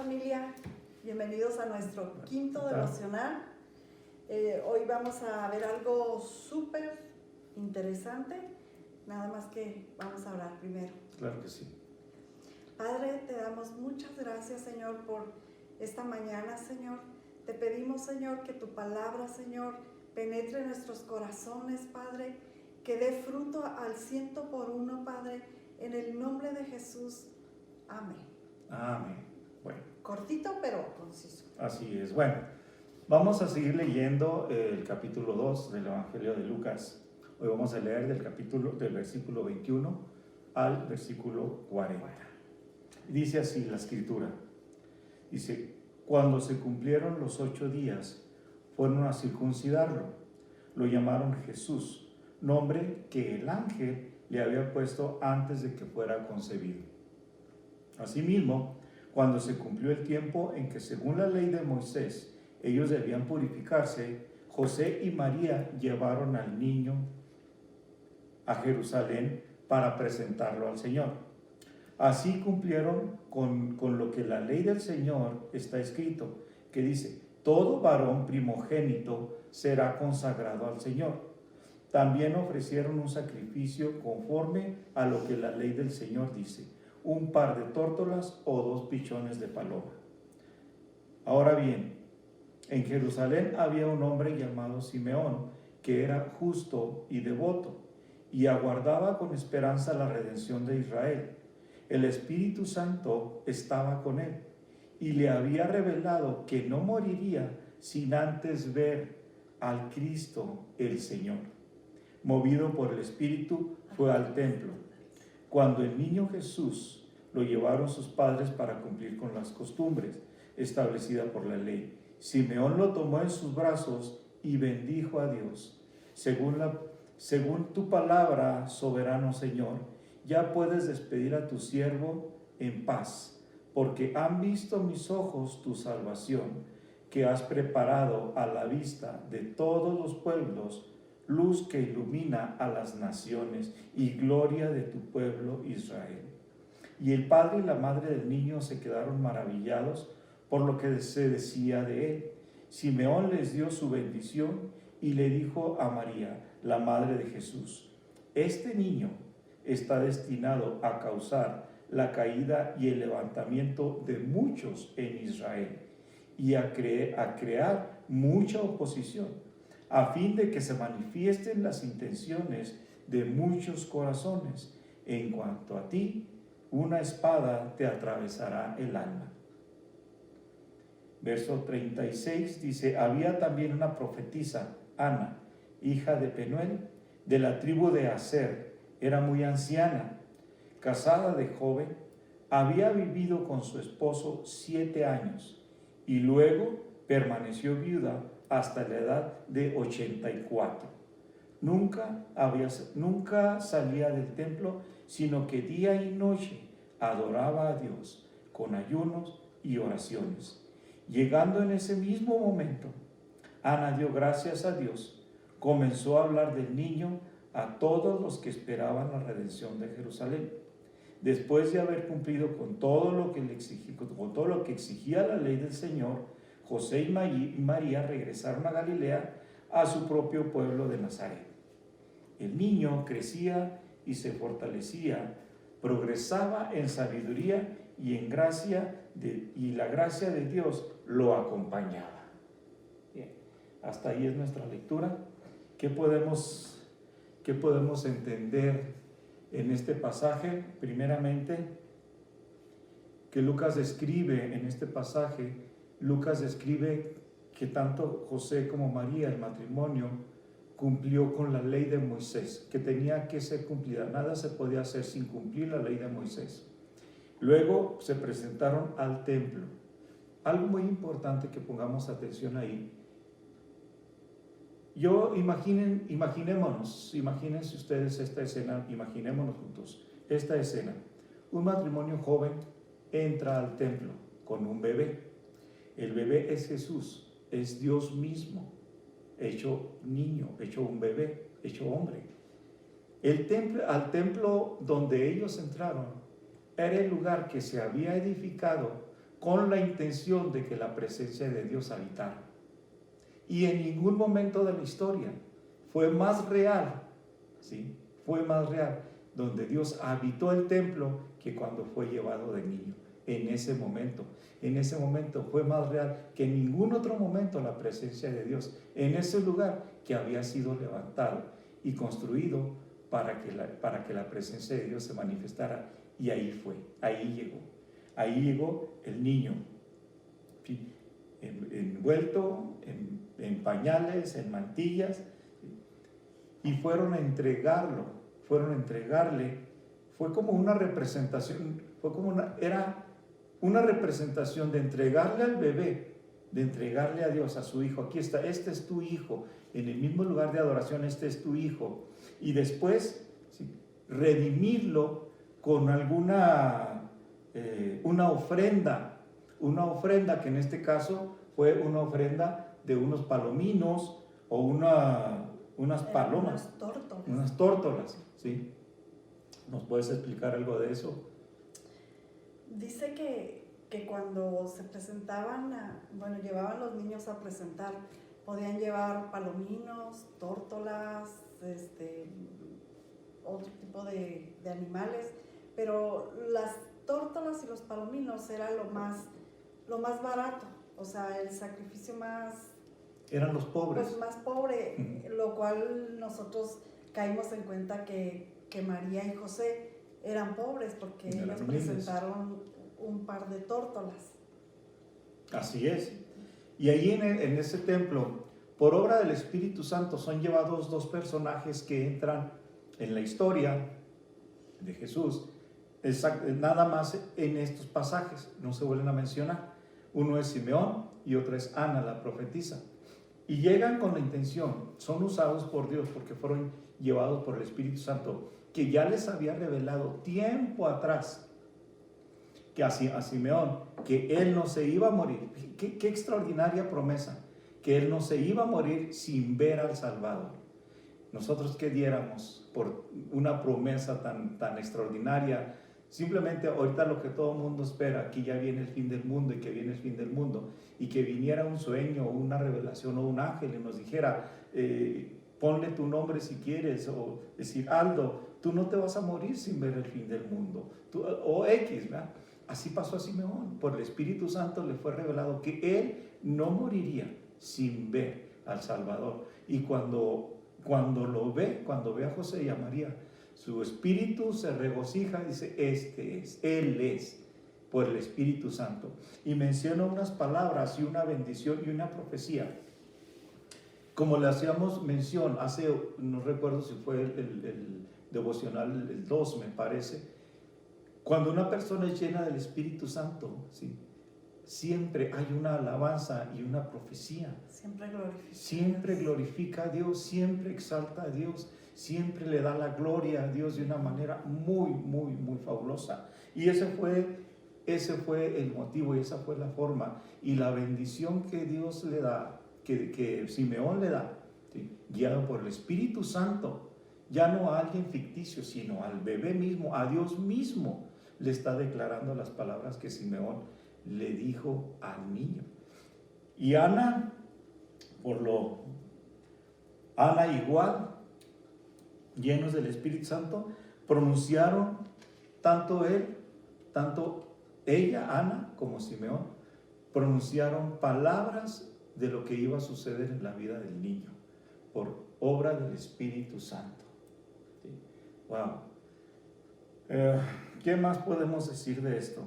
familia, bienvenidos a nuestro quinto devocional. Hoy vamos a ver algo súper interesante, nada más que vamos a orar primero. Claro que sí. Padre, te damos muchas gracias, Señor, por esta mañana, Señor. Te pedimos, Señor, que tu palabra, Señor, penetre en nuestros corazones, Padre, que dé fruto al 100%, Padre, en el nombre de Jesús. Amén. Amén. Bueno. Cortito, pero conciso. Así es. Bueno, vamos a seguir leyendo el capítulo 2 del Evangelio de Lucas. Hoy vamos a leer del versículo 21 al versículo 40. Dice así la escritura. Dice, cuando se cumplieron los 8 días, fueron a circuncidarlo. Lo llamaron Jesús, nombre que el ángel le había puesto antes de que fuera concebido. Asimismo, cuando se cumplió el tiempo en que, según la ley de Moisés, ellos debían purificarse, José y María llevaron al niño a Jerusalén para presentarlo al Señor. Así cumplieron con lo que la ley del Señor está escrito, que dice, todo varón primogénito será consagrado al Señor. También ofrecieron un sacrificio conforme a lo que la ley del Señor dice, un par de tórtolas o 2 pichones de paloma. Ahora bien, en Jerusalén había un hombre llamado Simeón, que era justo y devoto, y aguardaba con esperanza la redención de Israel. El Espíritu Santo estaba con él, y le había revelado que no moriría sin antes ver al Cristo el Señor. Movido por el Espíritu, fue al templo. Cuando el niño Jesús lo llevaron sus padres para cumplir con las costumbres establecidas por la ley, Simeón lo tomó en sus brazos y bendijo a Dios. Según tu palabra, soberano Señor, ya puedes despedir a tu siervo en paz, porque han visto mis ojos tu salvación, que has preparado a la vista de todos los pueblos, luz que ilumina a las naciones y gloria de tu pueblo Israel. Y el padre y la madre del niño se quedaron maravillados por lo que se decía de él. Simeón les dio su bendición y le dijo a María, la madre de Jesús, este niño está destinado a causar la caída y el levantamiento de muchos en Israel y a crear mucha oposición, a fin de que se manifiesten las intenciones de muchos corazones. En cuanto a ti, una espada te atravesará el alma. Verso 36 dice, había también una profetisa, Ana, hija de Penuel, de la tribu de Aser. Era muy anciana, casada de joven, había vivido con su esposo 7 años y luego permaneció viuda hasta la edad de 84. Nunca salía del templo, sino que día y noche adoraba a Dios con ayunos y oraciones. Llegando en ese mismo momento, Ana dio gracias a Dios, comenzó a hablar del niño a todos los que esperaban la redención de Jerusalén. Después de haber cumplido con todo lo que exigía la ley del Señor, José y María regresaron a Galilea, a su propio pueblo de Nazaret. El niño crecía y se fortalecía, progresaba en sabiduría y en gracia, y la gracia de Dios lo acompañaba. Bien, hasta ahí es nuestra lectura. ¿Qué podemos entender en este pasaje? Primeramente, que Lucas describe en este pasaje, que tanto José como María, el matrimonio, cumplió con la ley de Moisés, que tenía que ser cumplida. Nada se podía hacer sin cumplir la ley de Moisés. Luego se presentaron al templo. Algo muy importante que pongamos atención ahí. Imagínense ustedes esta escena, imaginémonos juntos esta escena. Un matrimonio joven entra al templo con un bebé. El bebé es Jesús, es Dios mismo, hecho niño, hecho un bebé, hecho hombre. Al templo donde ellos entraron era el lugar que se había edificado con la intención de que la presencia de Dios habitara. Y en ningún momento de la historia fue más real, ¿sí? Fue más real donde Dios habitó el templo que cuando fue llevado de niño. En ese momento fue más real que en ningún otro momento la presencia de Dios en ese lugar que había sido levantado y construido para que la presencia de Dios se manifestara. Y ahí llegó el niño, ¿sí? Envuelto en pañales, en mantillas, y fueron a entregarle. Fue como una representación, era una representación de entregarle al bebé, de entregarle a Dios, a su hijo. Aquí está, este es tu hijo, en el mismo lugar de adoración, este es tu hijo. Y después, ¿sí?, redimirlo con una ofrenda que en este caso fue una ofrenda de unos palominos o unas palomas, unas tórtolas, ¿sí? ¿Nos puedes explicar algo de eso? Dice que cuando se presentaban, llevaban los niños a presentar, podían llevar palominos, tórtolas, otro tipo de animales, pero las tórtolas y los palominos era lo más barato, o sea, el sacrificio más... Eran los pobres. Pues más pobre, lo cual nosotros caímos en cuenta que María y José eran pobres porque ellos presentaron un par de tórtolas. Así es. Y ahí en ese templo, por obra del Espíritu Santo, son llevados dos personajes que entran en la historia de Jesús. Nada más en estos pasajes, no se vuelven a mencionar. Uno es Simeón y otra es Ana, la profetisa. Y llegan con la intención, son usados por Dios porque fueron llevados por el Espíritu Santo, que ya les había revelado tiempo atrás que a Simeón, que él no se iba a morir. Qué extraordinaria promesa, que él no se iba a morir sin ver al Salvador. Nosotros qué diéramos por una promesa tan extraordinaria. Simplemente ahorita lo que todo el mundo espera, que ya viene el fin del mundo y que viene el fin del mundo, y que viniera un sueño o una revelación o un ángel y nos dijera, ponle tu nombre si quieres, o decir, Aldo, tú no te vas a morir sin ver el fin del mundo, o X, ¿verdad? Así pasó a Simeón. Por el Espíritu Santo le fue revelado que él no moriría sin ver al Salvador. Y cuando lo ve, cuando ve a José y a María, su espíritu se regocija y dice, Él es, por el Espíritu Santo. Y menciona unas palabras y una bendición y una profecía. Como le hacíamos mención hace, no recuerdo si fue el devocional, el 2 me parece, cuando una persona es llena del Espíritu Santo, ¿sí?, siempre hay una alabanza y una profecía. Siempre glorifica a Dios, siempre exalta a Dios, siempre le da la gloria a Dios de una manera muy, muy, muy fabulosa. Y ese fue el motivo y esa fue la forma y la bendición que Dios le da, que Simeón le da, ¿sí?, guiado por el Espíritu Santo, ya no a alguien ficticio, sino al bebé mismo, a Dios mismo, le está declarando las palabras que Simeón le dijo al niño. Y Ana igual, llenos del Espíritu Santo, pronunciaron tanto ella, Ana, como Simeón, pronunciaron palabras de lo que iba a suceder en la vida del niño, por obra del Espíritu Santo. ¿Sí? Wow. ¿Qué más podemos decir de esto?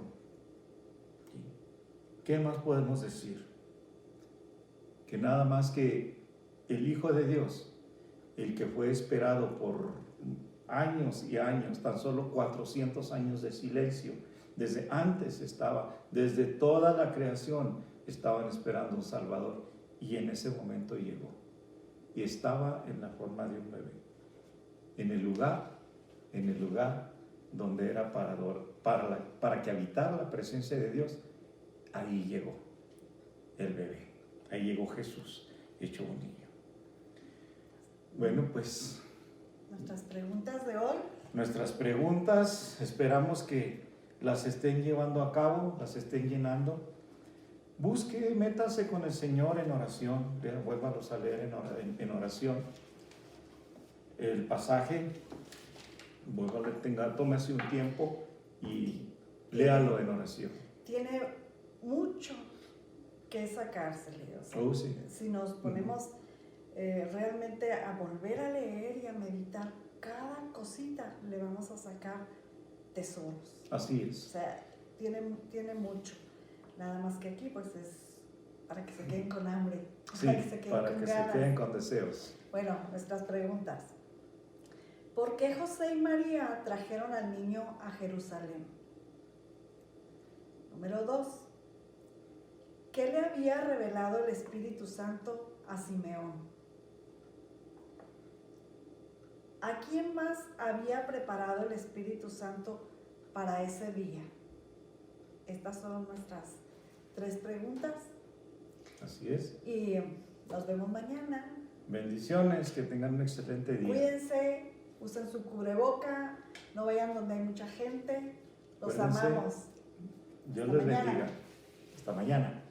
¿Qué más podemos decir? Que nada más que el Hijo de Dios, el que fue esperado por años y años, tan solo 400 años de silencio, desde antes desde toda la creación estaban esperando un Salvador, y en ese momento llegó, y estaba en la forma de un bebé, en el lugar donde era para que habitara la presencia de Dios. Ahí llegó el bebé, ahí llegó Jesús, hecho un niño. Bueno, pues nuestras preguntas de hoy. Nuestras preguntas, esperamos que las estén llevando a cabo, las estén llenando. Busque, métase con el Señor en oración, vuélvalos a leer en oración. El pasaje, tómese un tiempo y léalo en oración. Tiene mucho que sacársele. O sea, Oh, sí. Si nos ponemos realmente a volver a leer y a meditar cada cosita, le vamos a sacar tesoros. Así O es. sea, tiene mucho. Nada más que aquí, pues es para que se queden con hambre, Sí, para que se queden para con que ganas. se queden con deseos. Bueno, nuestras preguntas. ¿Por qué José y María trajeron al niño a Jerusalén? Número 2. ¿Qué le había revelado el Espíritu Santo a Simeón? ¿A quién más había preparado el Espíritu Santo para ese día? Estas son nuestras 3 preguntas. Así es. Y nos vemos mañana. Bendiciones, que tengan un excelente día. Cuídense, usen su cubreboca, no vayan donde hay mucha gente. Los Acuérdense, amamos. Dios Hasta les mañana. bendiga. Hasta mañana.